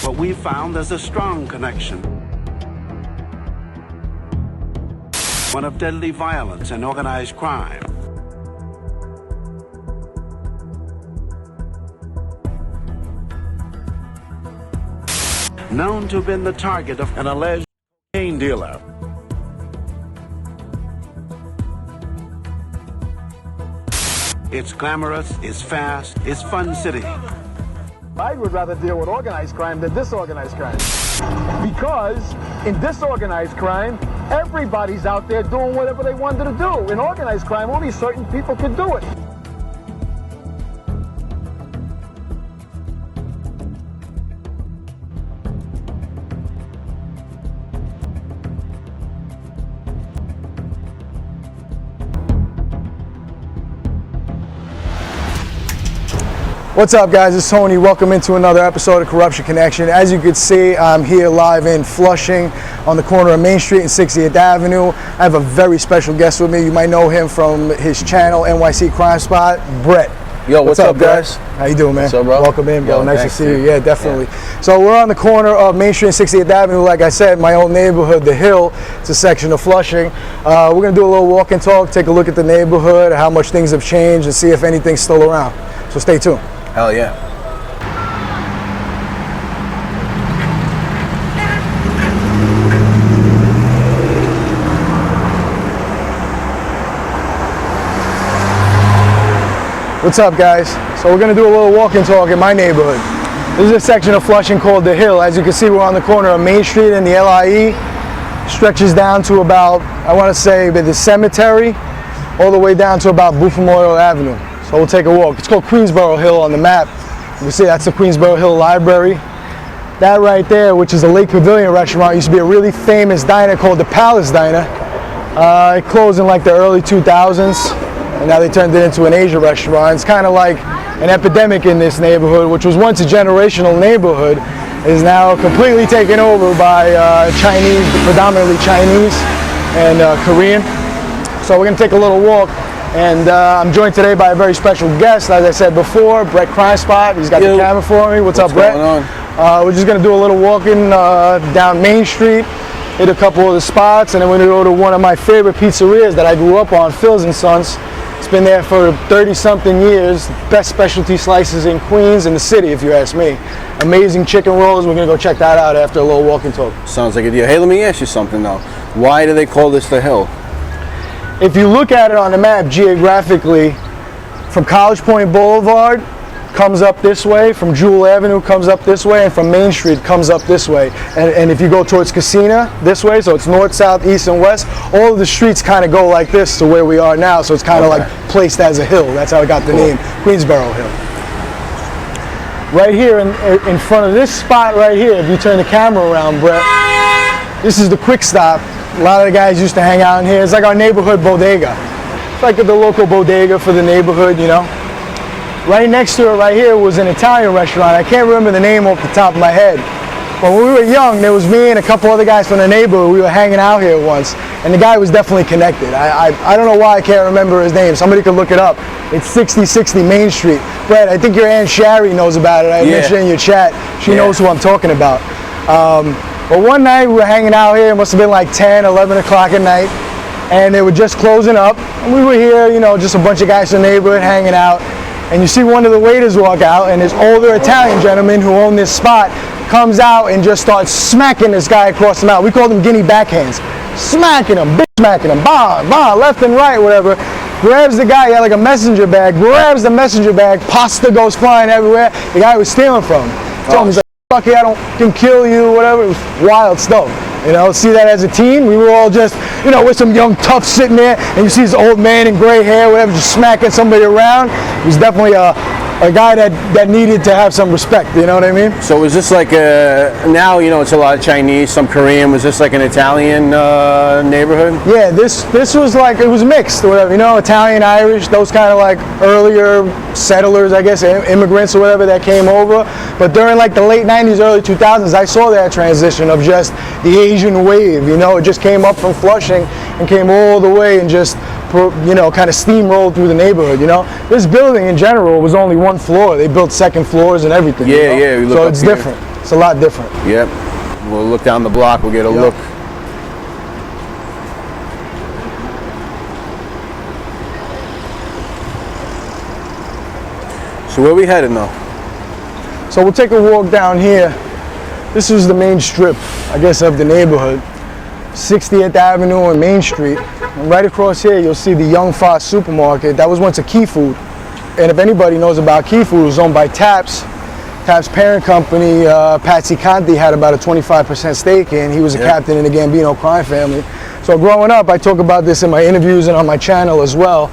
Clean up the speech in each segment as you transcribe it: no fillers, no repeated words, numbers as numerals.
But we found there's a strong connection. One of deadly violence and organized crime. Known to have been the target of an alleged cocaine dealer. It's glamorous, it's fast, it's fun city. I would rather deal with organized crime than disorganized crime. Because in disorganized crime, everybody's out there doing whatever they wanted to do. In organized crime, only certain people could do it. What's up, guys? It's Tony. Welcome into another episode of Corruption Connection. As you can see, I'm here live in Flushing on the corner of Main Street and 60th Avenue. I have a very special guest with me. You might know him from his channel, NYC Crimespot, Brett. Yo, what's up, guys? How you doing, man? What's up, bro? Welcome in, bro. Yo, nice to see you. dude. Yeah, definitely. Yeah. So we're on the corner of Main Street and 60th Avenue. Like I said, my own neighborhood, The Hill. It's a section of Flushing. We're going to do a little walk and talk, take a look at the neighborhood, how much things have changed, and see if anything's still around. So stay tuned. Hell yeah. What's up, guys? So we're gonna do a little walk and talk in my neighborhood. This is a section of Flushing called The Hill. As you can see, we're on the corner of Main Street and the LIE. Stretches down to about, I wanna say, the cemetery, all the way down to about Booth Memorial Avenue. So we'll take a walk. It's called Queensboro Hill on the map. You can see that's the Queensboro Hill Library. That right there, which is a Lake Pavilion restaurant, used to be a really famous diner called the Palace Diner. It closed in like the early 2000s. And now they turned it into an Asian restaurant. It's kind of like an epidemic in this neighborhood, which was once a generational neighborhood, is now completely taken over by Chinese, predominantly Chinese and Korean. So we're gonna take a little walk, and I'm joined today by a very special guest, as I said before, Brett Crimespot. He's got the camera for me. What's up, Brett? Going on? We're just gonna do a little walking down Main Street, hit a couple of the spots, and then we're gonna go to one of my favorite pizzerias that I grew up on, Phil's and Sons. It's been there for 30-something years. Best specialty slices in Queens and the city, if you ask me. Amazing chicken rolls. We're gonna go check that out after a little walk and talk. Sounds like a deal. Hey, let me ask you something though. Why do they call this The Hill? If you look at it on the map geographically, from College Point Boulevard comes up this way, from Jewel Avenue comes up this way, and from Main Street comes up this way. And if you go towards Casina this way, so it's north, south, east, and west, all of the streets kind of go like this to where we are now, so it's kind of like placed as a hill. That's how it got the name, Queensboro Hill. Right here in front of this spot right here, if you turn the camera around, Brett, this is the Quick Stop. A lot of the guys used to hang out in here. It's like our neighborhood bodega. It's like the local bodega for the neighborhood, you know. Right next to it right here was an Italian restaurant. I can't remember the name off the top of my head. But when we were young, there was me and a couple other guys from the neighborhood. We were hanging out here once, and the guy was definitely connected. I don't know why I can't remember his name. Somebody could look it up. It's 6060 Main Street. Brett, I think your Aunt Sherry knows about it. I mentioned it in your chat. She knows who I'm talking about. But one night we were hanging out here. It must have been like 10, 11 o'clock at night, and they were just closing up. And we were here, you know, just a bunch of guys from the neighborhood hanging out. And you see one of the waiters walk out, and this older Italian gentleman who owned this spot comes out and just starts smacking this guy across the mouth. We called them guinea backhands. Smacking him, bitch smacking him, bah, bah, left and right, whatever. Grabs the guy, he had like a messenger bag, grabs the messenger bag, pasta goes flying everywhere. The guy was stealing from him. Told him, he's like, fuck you, I don't can kill you, whatever. It was wild stuff. You know, see that as a teen, we were all just, you know, with some young toughs sitting there, and you see this old man in gray hair, whatever, just smacking somebody around. He was definitely a guy that needed to have some respect, you know what I mean? So was this like now, you know, it's a lot of Chinese, some Korean. Was this like an Italian neighborhood? Yeah, this was like, it was mixed, or whatever, you know, Italian, Irish, those kind of like earlier settlers, I guess, immigrants or whatever that came over. But during like the late 90s, early 2000s, I saw that transition of just the Asian wave, you know, it just came up from Flushing and came all the way and just, you know, kind of steamrolled through the neighborhood, you know. This building in general was only one floor. They built second floors and everything. Yeah, you know? yeah. We look so up it's here. different. It's a lot different. Yep. We'll look down the block. We'll get a look. So where we headed now? So we'll take a walk down here. This is the main strip, I guess, of the neighborhood. 60th Avenue and Main Street. And right across here, you'll see the Young Fox supermarket. That was once a Key Food. And if anybody knows about Key Food, it was owned by Taps. Taps' parent company, Patsy Conte, had about a 25% stake in. He was a captain in the Gambino crime family. So growing up, I talk about this in my interviews and on my channel as well,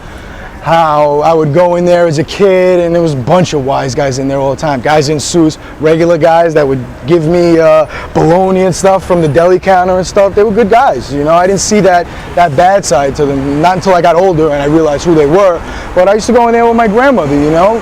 how I would go in there as a kid and there was a bunch of wise guys in there all the time. Guys in suits, regular guys that would give me bologna and stuff from the deli counter and stuff. They were good guys, you know. I didn't see that bad side to them, not until I got older and I realized who they were. But I used to go in there with my grandmother, you know.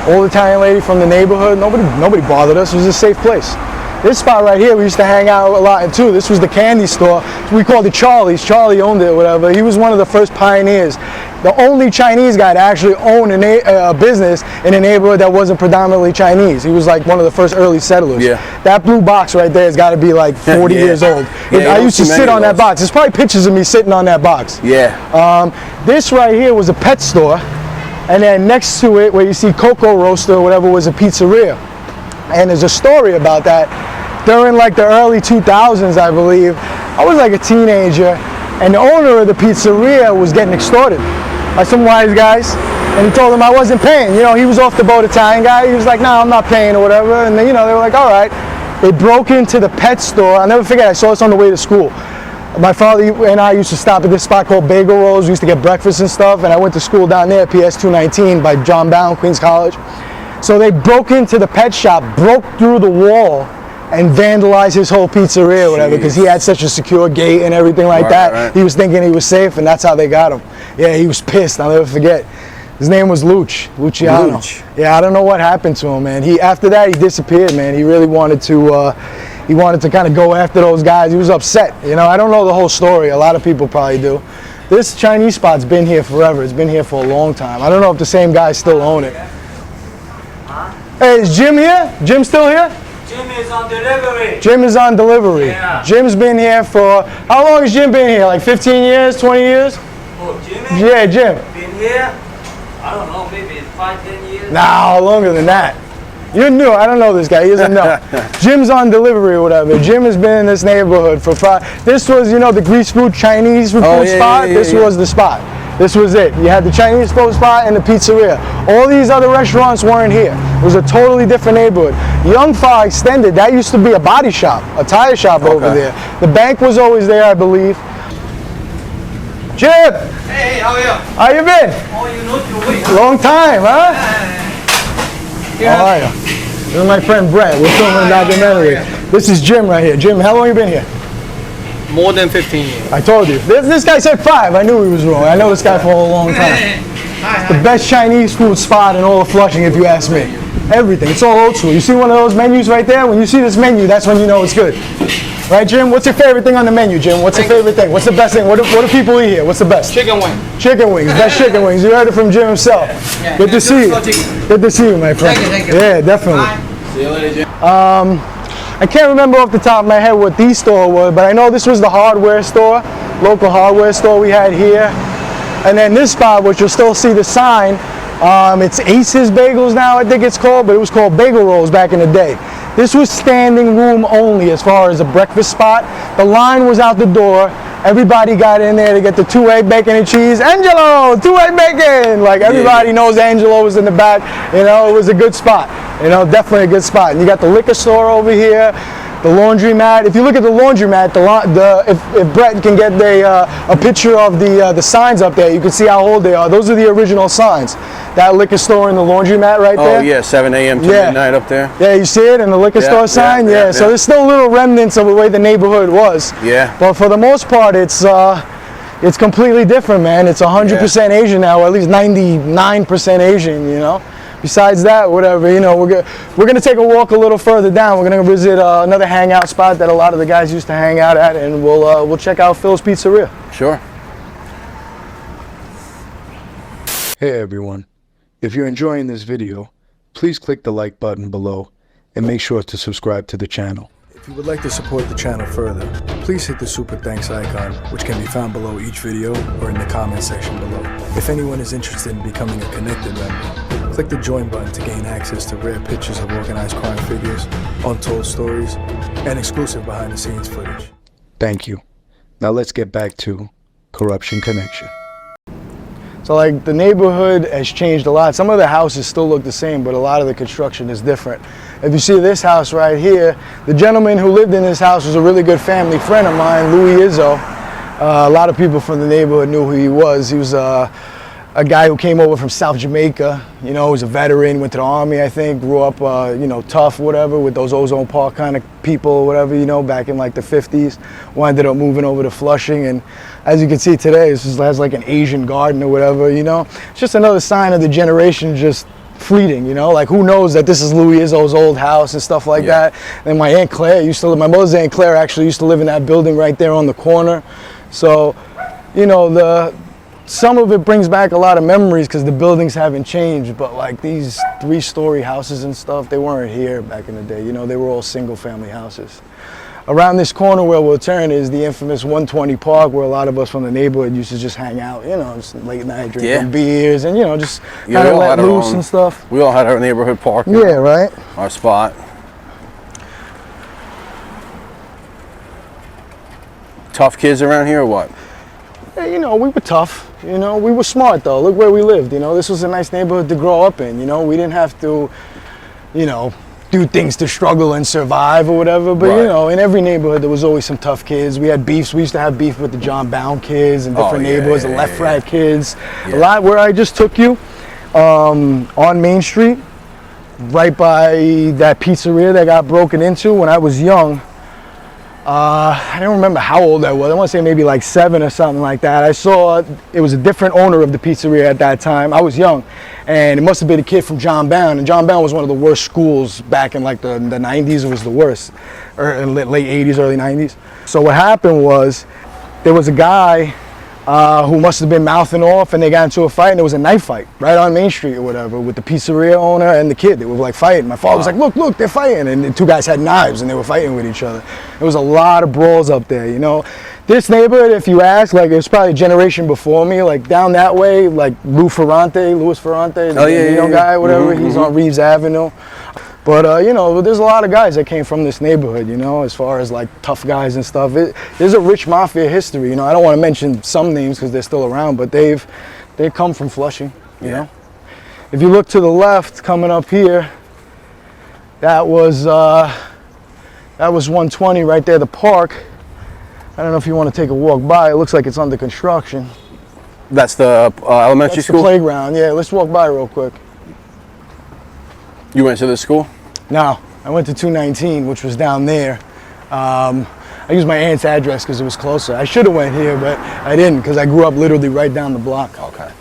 Old Italian lady from the neighborhood. Nobody bothered us. It was a safe place. This spot right here, we used to hang out a lot in too. This was the candy store. We called it Charlie's. Charlie owned it or whatever. He was one of the first pioneers. The only Chinese guy to actually own a business in a neighborhood that wasn't predominantly Chinese. He was like one of the first early settlers. Yeah. That blue box right there has got to be like 40 years old. I used to sit on that box. There's probably pictures of me sitting on that box. Yeah. This right here was a pet store. And then next to it, where you see Cocoa Roaster or whatever, was a pizzeria. And there's a story about that. During like the early 2000s, I believe, I was like a teenager, and the owner of the pizzeria was getting extorted by some wise guys. And he told them I wasn't paying. You know, he was off the boat Italian guy. He was like, no, I'm not paying or whatever. And then, you know, they were like, all right. They broke into the pet store. I'll never forget, I saw this on the way to school. My father and I used to stop at this spot called Bagel Rolls. We used to get breakfast and stuff, and I went to school down there, PS 219 by John Bowne, Queens College. So they broke into the pet shop, broke through the wall, and vandalized his whole pizzeria or whatever, because he had such a secure gate and everything like that. Right. He was thinking he was safe, and that's how they got him. Yeah, he was pissed. I'll never forget. His name was Luciano. Yeah, I don't know what happened to him, man. After that, he disappeared, man. He really wanted to. He wanted to kind of go after those guys. He was upset. You know, I don't know the whole story. A lot of people probably do. This Chinese spot's been here forever. It's been here for a long time. I don't know if the same guys still own it. Hey, is Jim here? Jim still here? Jim is on delivery. Jim is on delivery. Yeah. Jim's been here for, how long has Jim been here? Like 15 years, 20 years? Oh, Jimmy? Yeah, Jim. Been here? I don't know, maybe 5, 10 years. Nah, longer than that. You're new. I don't know this guy. He doesn't know. Jim's on delivery or whatever. Jim has been in this neighborhood for 5. This was, you know, the grease food Chinese food spot. This was the spot. This was it. You had the Chinese food spot and the pizzeria. All these other restaurants weren't here. It was a totally different neighborhood. Young Far Extended, that used to be a body shop, a tire shop over there. The bank was always there, I believe. Jim! Hey, how are you? How you been? Oh, you know your way. Long time, huh? How are you? This is my friend Brett. We're filming a documentary. This is Jim right here. Jim, how long you been here? More than 15 years. I told you. This guy said 5. I knew he was wrong. I know this guy for a long time. It's the best Chinese food spot in all of Flushing, if you ask me. Everything. It's all Outtro. You see one of those menus right there? When you see this menu, that's when you know it's good. Right, Jim? What's your favorite thing on the menu, Jim? What's your favorite thing? What's the best thing? What do people eat here? What's the best? Chicken wing. Chicken wings. Best chicken wings. You heard it from Jim himself. Yeah. Good to see you. Good to see you, my friend. Thank you. Yeah, definitely. Bye. See you later, Jim. I can't remember off the top of my head what the store was, but I know this was the hardware store, local hardware store we had here. And then this spot, which you'll still see the sign, it's Ace's Bagels now, I think it's called, but it was called Bagel Rolls back in the day. This was standing room only as far as a breakfast spot. The line was out the door. Everybody got in there to get the 2-egg bacon and cheese. Angelo, 2-egg bacon! Like everybody knows Angelo was in the back. You know, it was a good spot. You know, definitely a good spot. And you got the liquor store over here, the laundromat. If you look at the laundromat, if Brett can get a picture of the signs up there, you can see how old they are. Those are the original signs. That liquor store and the laundromat right there. Oh yeah, 7 a.m. to midnight up there. Yeah, you see it in the liquor store sign? Yeah. So there's still little remnants of the way the neighborhood was. Yeah. But for the most part, it's completely different, man. It's 100% Asian now, or at least 99% Asian, you know? Besides that, whatever, you know, we're gonna take a walk a little further down. We're gonna visit another hangout spot that a lot of the guys used to hang out at, and we'll check out Phil's Pizzeria. Sure. Hey everyone, if you're enjoying this video, please click the like button below and make sure to subscribe to the channel. If you would like to support the channel further, please hit the super thanks icon, which can be found below each video or in the comment section below. If anyone is interested in becoming a Connected member, click the join button to gain access to rare pictures of organized crime figures, untold stories, and exclusive behind the scenes footage. Thank you. Now let's get back to Corruption Connection. So like the neighborhood has changed a lot. Some of the houses still look the same, but a lot of the construction is different. If you see this house right here, the gentleman who lived in this house was a really good family friend of mine, Louis Izzo. A lot of people from the neighborhood knew who he was. He was a guy who came over from South Jamaica. You know, he was a veteran, went to the army, I think, grew up, you know, tough, whatever, with those Ozone Park kind of people or whatever, you know, back in like the 50s. Ended up moving over to Flushing, and as you can see today, this has like an Asian garden or whatever, you know. It's just another sign of the generation just fleeting, you know, like who knows that this is Louis Izzo's old house and stuff like that. And my Aunt Claire used to live, my mother's Aunt Claire actually used to live in that building right there on the corner. So, you know, some of it brings back a lot of memories because the buildings haven't changed, but like these 3-story houses and stuff, they weren't here back in the day, you know, they were all single family houses. Around this corner where we'll turn is the infamous 120 Park, where a lot of us from the neighborhood used to just hang out, you know, just late night drinking beers and, you know, just kind of let loose and stuff. We all had our neighborhood park. Yeah, right. Our spot. Tough kids around here or what? Yeah, you know, we were tough, you know, we were smart though. Look where we lived, you know, this was a nice neighborhood to grow up in, you know, we didn't have to, you know, do things to struggle and survive or whatever, but you know, in every neighborhood there was always some tough kids. We had beefs. We used to have beef with the John Bound kids and different neighborhoods, the Left Rat kids. A lot where I just took you, on Main Street, right by that pizzeria that got broken into when I was young. I don't remember how old I was. I want to say maybe like 7 or something like that. I saw it was a different owner of the pizzeria at that time. I was young, and it must have been a kid from John Bound. And John Bound was one of the worst schools back in like the 90s. It was the worst, or in late 80s, early 90s. So what happened was there was a guy who must have been mouthing off, and they got into a fight, and there was a knife fight right on Main Street or whatever with the pizzeria owner and the kid. They were like fighting. My father was like, look, they're fighting. And the 2 guys had knives and they were fighting with each other. There was a lot of brawls up there, you know. This neighborhood, if you ask, like it was probably a generation before me, like down that way, like Louis Ferrante, the guy, whatever, he's on Reeves Avenue. But, you know, there's a lot of guys that came from this neighborhood, you know, as far as like tough guys and stuff. There's a rich mafia history, you know. I don't want to mention some names because they're still around, but they come from Flushing, you know. If you look to the left, coming up here, that was 120 right there, the park. I don't know if you want to take a walk by. It looks like it's under construction. That's the elementary school? The playground, yeah. Let's walk by real quick. You went to the school? No, I went to 219, which was down there. I used my aunt's address because it was closer. I should have went here, but I didn't because I grew up literally right down the block. Okay.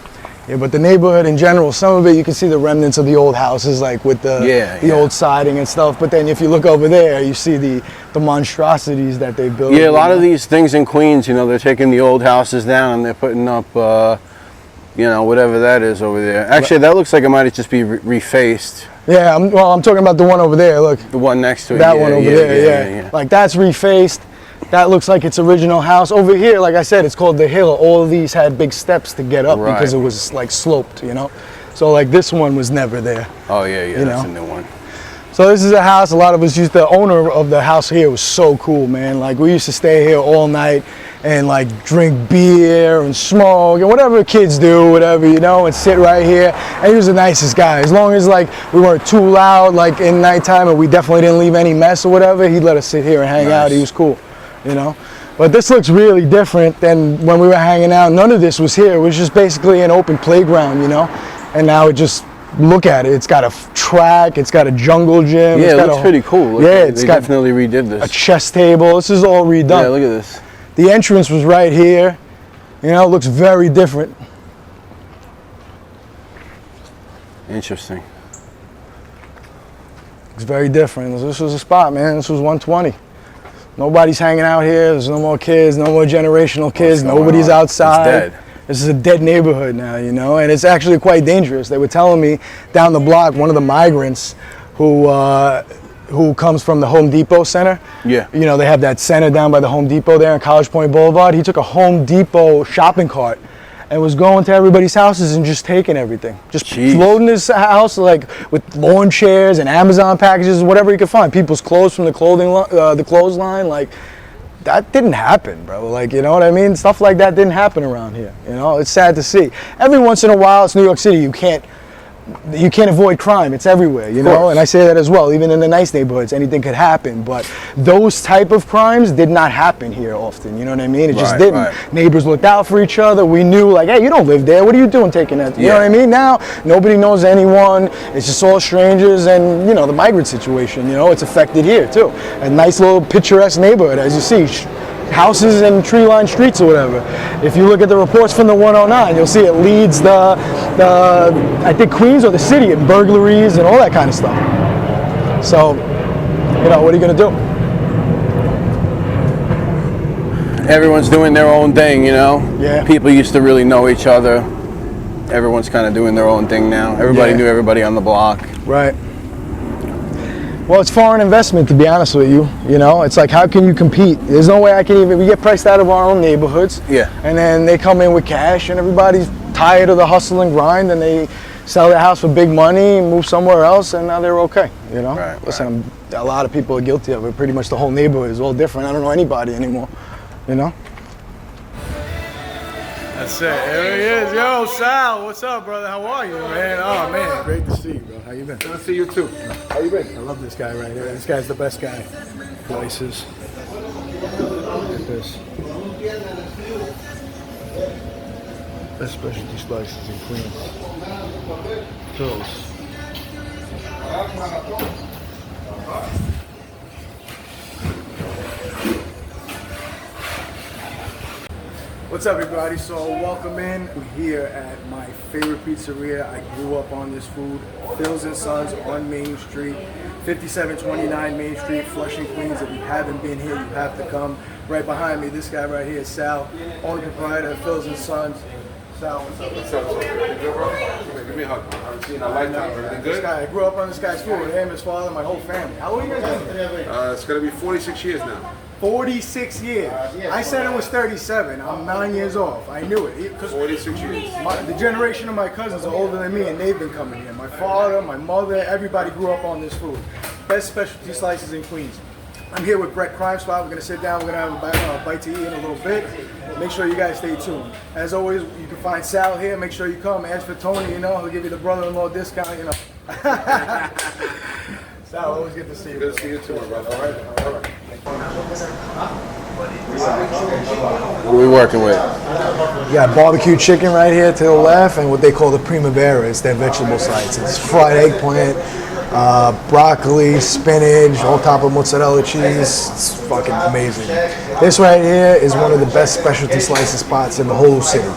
Yeah, but the neighborhood in general, some of it you can see the remnants of the old houses, like with the old siding and stuff. But then if you look over there, you see the monstrosities that they built. Yeah, a lot of these things in Queens, you know, they're taking the old houses down and they're putting up, you know, whatever that is over there. Actually, that looks like it might just be refaced. Yeah, I'm talking about the one over there, look. The one next to it. That one over there, yeah. Like that's refaced. That looks like its original house. Over here, like I said, it's called the Hill. All of these had big steps to get up because it was like sloped, you know. So like this one was never there. Oh yeah, that's a new one. So this is a house, a lot of us used, the owner of the house here was so cool, man. Like we used to stay here all night and like drink beer and smoke and whatever kids do, whatever, you know, and sit right here. And he was the nicest guy. As long as like we weren't too loud like in nighttime and we definitely didn't leave any mess or whatever, he'd let us sit here and hang out. He was cool, you know. But this looks really different than when we were hanging out. None of this was here. It was just basically an open playground, you know. And now it just, look at it. It's got a track. It's got a jungle gym. Yeah, it looks pretty cool. Yeah, they definitely redid this. A chess table. This is all redone. Yeah, look at this. The entrance was right here. You know, it looks very different. Interesting. It's very different. This was a spot, man. This was 120. Nobody's hanging out here. There's no more kids, no more generational kids. Nobody's outside. It's dead. This is a dead neighborhood now, you know, and it's actually quite dangerous. They were telling me down the block, one of the migrants who who comes from the Home Depot Center. Yeah. You know, they have that center down by the Home Depot there on College Point Boulevard. He took a Home Depot shopping cart and was going to everybody's houses and just taking everything. Just Jeez. loading his house like with lawn chairs and Amazon packages, whatever he could find. People's clothes from the clothesline, like that didn't happen, bro. Like, you know what I mean? Stuff like that didn't happen around here. You know, it's sad to see. Every once in a while, it's New York City. You can't avoid crime. It's everywhere, you know, and I say that as well. Even in the nice neighborhoods, anything could happen. But those type of crimes did not happen here often. You know what I mean? It just didn't. Right. Neighbors looked out for each other. We knew, like, hey, you don't live there. What are you doing taking that? You know what I mean? Now nobody knows anyone. It's just all strangers, and you know the migrant situation. You know, it's affected here too. A nice little picturesque neighborhood, as you see. Houses and tree-lined streets or whatever. If you look at the reports from the 109, you'll see it leads the I think Queens or the city in burglaries and all that kind of stuff. So, you know, what are you gonna do? Everyone's doing their own thing, you know? Yeah. People used to really know each other. Everyone's kind of doing their own thing now. Everybody knew everybody on the block. Right. Well, it's foreign investment, to be honest with you. You know, it's like, how can you compete? There's no way I can even, we get priced out of our own neighborhoods. Yeah. And then they come in with cash and everybody's tired of the hustle and grind and they sell their house for big money and move somewhere else and now they're okay, you know? Right, Listen, a lot of people are guilty of it. Pretty much the whole neighborhood is all different. I don't know anybody anymore, you know? That's it. There he is. Yo, Sal, what's up, brother? How are you, man? Oh, man, great to see you, bro. How you been? Good to see you too. How you been? I love this guy right here. This guy's the best guy. Places. Look at this. Best specialty slices in Queens. Phil's. What's up, everybody? So welcome in. We're here at my favorite pizzeria. I grew up on this food, Phil's and Sons on Main Street, 5729 Main Street, Flushing, Queens. If you haven't been here, you have to come. Right behind me, this guy right here is Sal, owner proprietor of Phil's and Sons. Sal, what's up? What's up? You good, bro? Give me a hug. I haven't seen a lifetime. Everything good? This guy, I grew up on this guy's food. Him, his father, my whole family. How old are you guys? It's gonna be 46 years now. 46 years. I said it was 37. I'm 9 years off. I knew it. 46 years. The generation of my cousins are older than me, and they've been coming here. My father, my mother, everybody grew up on this food. Best specialty slices in Queens. I'm here with Brett Crimespot. We're going to sit down. We're going to have a bite to eat in a little bit. Make sure you guys stay tuned. As always, you can find Sal here. Make sure you come. Ask for Tony, you know. He'll give you the brother-in-law discount, you know. Sal, always good to see you. Good to see you too, brother. All right. All right. What are we working with? You got barbecue chicken right here to the left and what they call the primavera. It's their vegetable slice. It's fried eggplant, broccoli, spinach, on top of mozzarella cheese. It's fucking amazing. This right here is one of the best specialty slices spots in the whole city.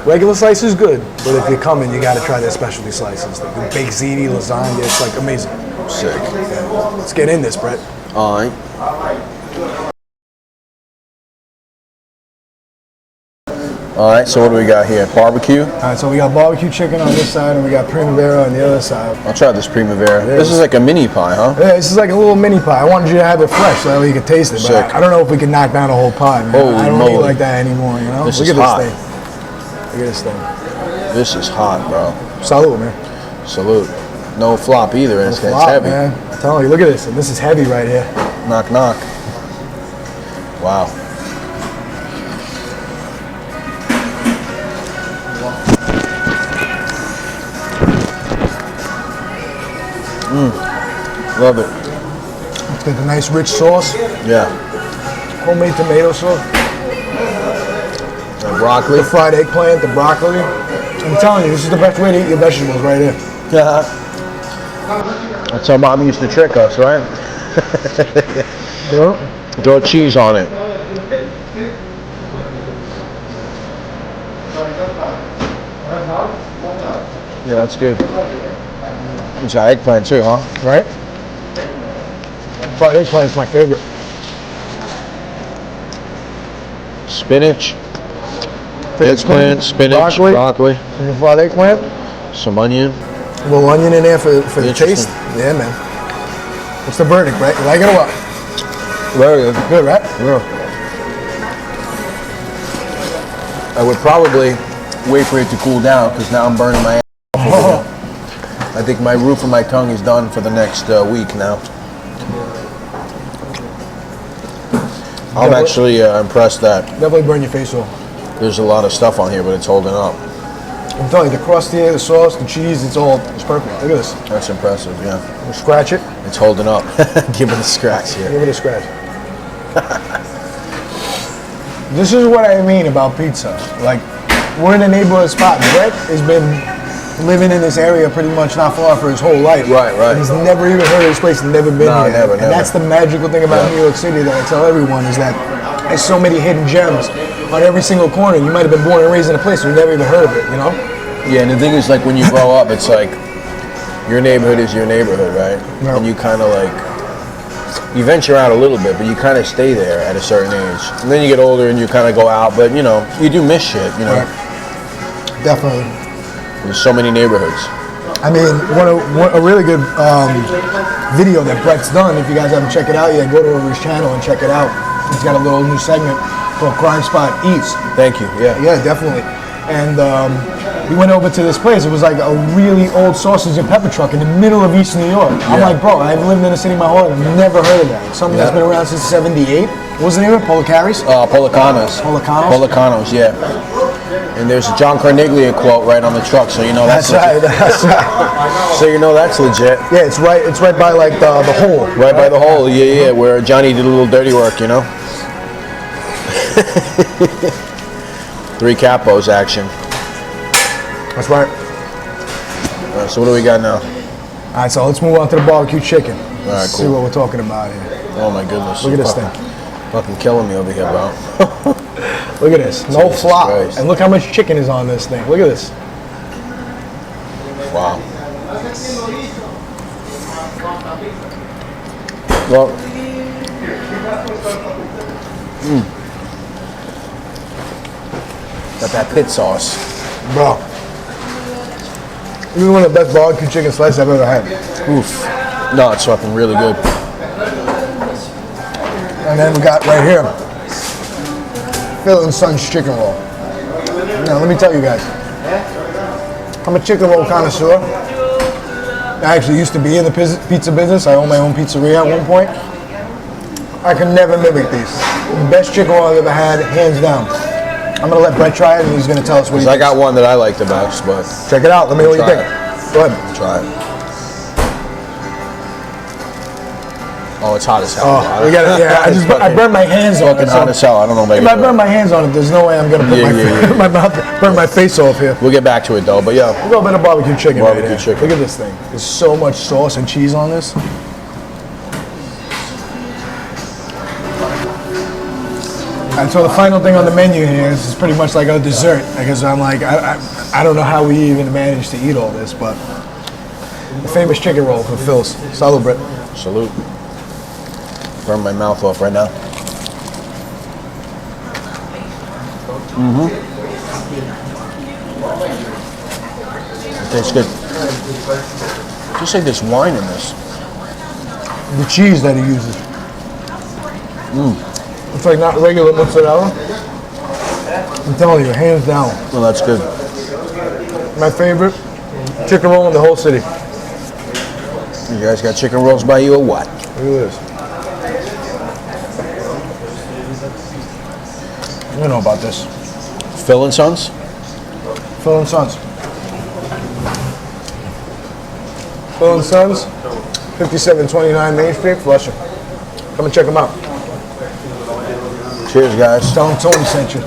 Regular slice is good, but if you're coming, you got to try their specialty slices. They do baked ziti, lasagna. It's like amazing. Sick. Let's get in this, Brett. All right. All right, so what do we got here? Barbecue? All right, so we got barbecue chicken on this side and we got primavera on the other side. I'll try this primavera. This is like a mini pie, huh? Yeah, this is like a little mini pie. I wanted you to have it fresh so that way you could taste it, but I don't know if we can knock down a whole pie, man. Holy I don't moly. eat like that anymore, you know? This Look is at hot. this thing. Look at this thing. This is hot, bro. Salute, man. Salute. No flop either, and it's heavy. Man. I'm telling you, look at this. And this is heavy right here. Knock, knock. Wow. Love it. It's got the nice rich sauce. Yeah. Homemade tomato sauce. The broccoli. The fried eggplant, the broccoli. I'm telling you, this is the best way to eat your vegetables right here. Yeah. That's how Mom used to trick us, right? Yeah. Throw cheese on it. Yeah, that's good. It's got eggplant too, huh? Right? Fried eggplant is my favorite. Spinach. Eggplant, spinach, broccoli. Some fried eggplant. Some onion. A little onion in there for the taste. Yeah, man. What's the verdict, Brett? You like it or what? Very good. Good, right? Yeah. I would probably wait for it to cool down because now I'm burning my ass off over here. I think my roof of my tongue is done for the next week now. I'm actually impressed that Definitely burn your face off. there's a lot of stuff on here, but it's holding up. I'm telling you, the crust here, the sauce, the cheese, it's perfect. Look at this. That's impressive, yeah. We'll scratch it. It's holding up. Give it a scratch here. Give it a scratch. This is what I mean about pizza. Like, we're in a neighborhood spot. Brett has been living in this area pretty much not far for his whole life. Right. And he's never even heard of this place, never been here. Never. And that's the magical thing about New York City that I tell everyone is that there's so many hidden gems on every single corner. You might have been born and raised in a place you've never even heard of it, you know? Yeah, and the thing is, like, when you grow up, it's like, your neighborhood is your neighborhood, right? Yeah. And you kind of like, you venture out a little bit, but you kind of stay there at a certain age. And then you get older and you kind of go out, but you know, you do miss shit, you know? Right. Definitely. There's so many neighborhoods. I mean, a really good video that Brett's done. If you guys haven't checked it out yet, go to his channel and check it out. He's got a little new segment called Crimespot Eats. Thank you, yeah. Yeah, definitely. And we went over to this place. It was like a really old sausage and pepper truck in the middle of East New York. I'm like, bro, I've lived in the city my whole life. I've never heard of that. It's something that's been around since '78. What was the name of it? Policaris? Policanos. Policanos? Policanos, yeah. And there's a John Carneglia quote right on the truck, so you know that's right. legit. That's right. So you know that's legit. Yeah, it's right. It's right by like the hole. Right by the hole, yeah, where Johnny did a little dirty work, you know. 3 capos action. That's right. All right, so what do we got now? All right, so let's move on to the barbecue chicken. All right, Let's see cool. what we're talking about here. Oh my goodness. Look at this thing. Fucking killing me over here, bro. Look at this. No Jesus flop. Christ. And look how much chicken is on this thing. Look at this. Wow. Well, got that pit sauce. Bro. This is one of the best barbecue chicken slices I've ever had. Oof. No, it's fucking really good. And then we got right here, Phil and Son's chicken roll. Now, let me tell you guys, I'm a chicken roll connoisseur. I actually used to be in the pizza business. I own my own pizzeria at one point. I can never mimic these. The best chicken roll I've ever had, hands down. I'm gonna let Brett try it, and he's gonna tell us what he thinks. I got one that I like the best, but Check it out. Let me know what you Try think. it. Go ahead. try it. Oh, it's hot as hell. Oh, we got it. Yeah, I burned my hands on it. Fucking hot as hell. I don't know about If you. I burn my hands on it, there's no way I'm gonna put Yeah. my mouth, burn my face off here. We'll get back to it though, but yeah. We'll go a bit of barbecue chicken. Barbecue right chicken. Look at this thing. There's so much sauce and cheese on this. And so the final thing on the menu here is pretty much like a dessert. Because I'm like, I don't know how we even managed to eat all this, but the famous chicken roll from Phil's. Salud, Brett. Salute. Burn my mouth off right now. It tastes good. Just like there's wine in this. The cheese that he uses. It's like not regular mozzarella. I'm telling you, hands down. Well, that's good. My favorite chicken roll in the whole city. You guys got chicken rolls by you or what? Look at this. You know about this. Phil and Sons? Phil and Sons. Phil and Sons, 5729 Main Street, Flushing. Come and check them out. Cheers, guys. Tell them Tony sent you.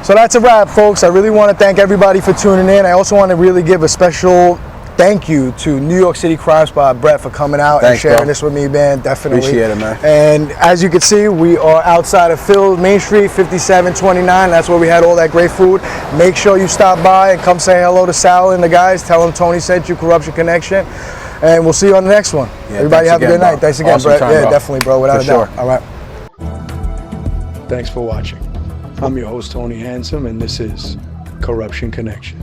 So that's a wrap, folks. I really want to thank everybody for tuning in. I also want to really give a special thank you to New York City Crimespot, Brett, for coming out and sharing this with me, man. Definitely. Appreciate it, man. And as you can see, we are outside of Phil, Main Street, 5729. That's where we had all that great food. Make sure you stop by and come say hello to Sal and the guys. Tell them Tony sent you, Corruption Connection. And we'll see you on the next one. Yeah, everybody have a good night. Bro. Thanks again, Awesome Brett. time, Yeah, bro. definitely, bro. Without For a doubt. sure. All right. Thanks for watching. I'm your host, Tony Handsome, and this is Corruption Connection.